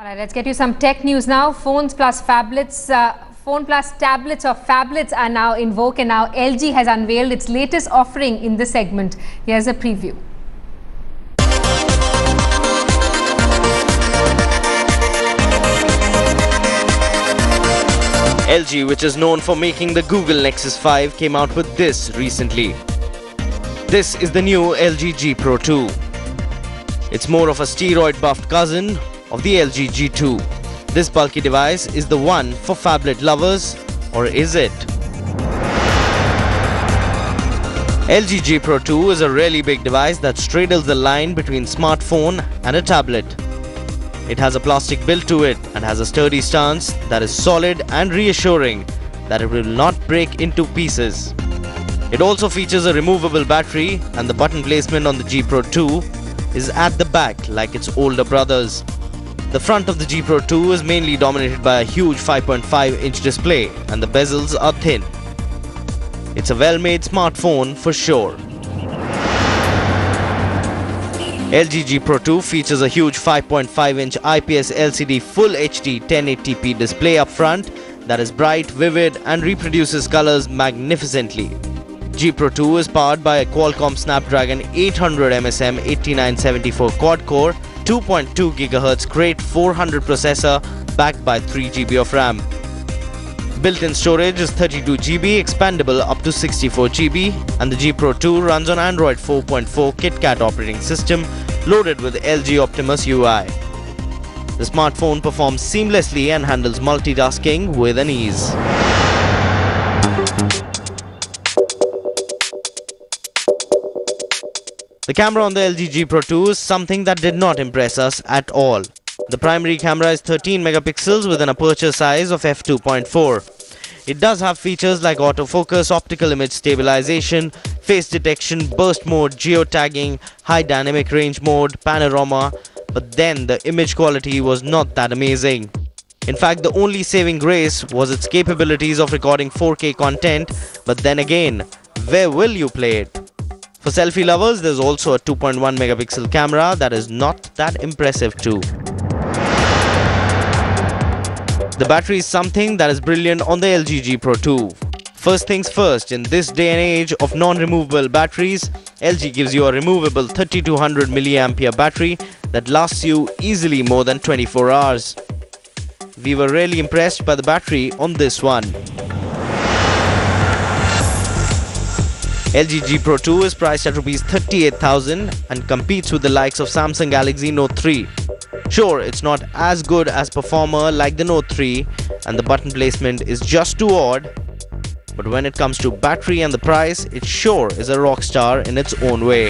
All right, let's get you some tech news now. Phones plus tablets or phablets are now in vogue, and now LG has unveiled its latest offering in this segment. Here's a preview. LG, which is known for making the Google Nexus 5, came out with this recently. This is the new LG G Pro2. It's more of a steroid-buffed cousin of the LG G2. This bulky device is the one for phablet lovers, or is it? LG G Pro2 is a really big device that straddles the line between smartphone and a tablet. It has a plastic build to it and has a sturdy stance that is solid and reassuring that it will not break into pieces. It also features a removable battery, and the button placement on the G Pro2 is at the back like its older brothers. The front of the G Pro2 is mainly dominated by a huge 5.5-inch display, and the bezels are thin. It's a well-made smartphone for sure. LG G Pro2 features a huge 5.5-inch IPS LCD Full HD 1080p display up front that is bright, vivid and reproduces colors magnificently. G Pro2 is powered by a Qualcomm Snapdragon 800 MSM 8974 quad-core 2.2 GHz Crate 400 processor backed by 3 GB of RAM. Built-in storage is 32 GB, expandable up to 64 GB, and the G Pro2 runs on Android 4.4 KitKat operating system loaded with LG Optimus UI. The smartphone performs seamlessly and handles multitasking with an ease. The camera on the LG G Pro2 is something that did not impress us at all. The primary camera is 13 megapixels with an aperture size of f2.4. It does have features like autofocus, optical image stabilization, face detection, burst mode, geotagging, high dynamic range mode, panorama, but then the image quality was not that amazing. In fact, the only saving grace was its capabilities of recording 4K content, but then again, where will you play it? For selfie lovers, there's also a 2.1 megapixel camera that is not that impressive too. The battery is something that is brilliant on the LG G Pro2. First things first, in this day and age of non-removable batteries, LG gives you a removable 3200 mAh battery that lasts you easily more than 24 hours. We were really impressed by the battery on this one. LG G Pro2 is priced at Rs 38,000 and competes with the likes of Samsung Galaxy Note 3. Sure, it's not as good as performer like the Note 3 and the button placement is just too odd, but when it comes to battery and the price, it sure is a rock star in its own way.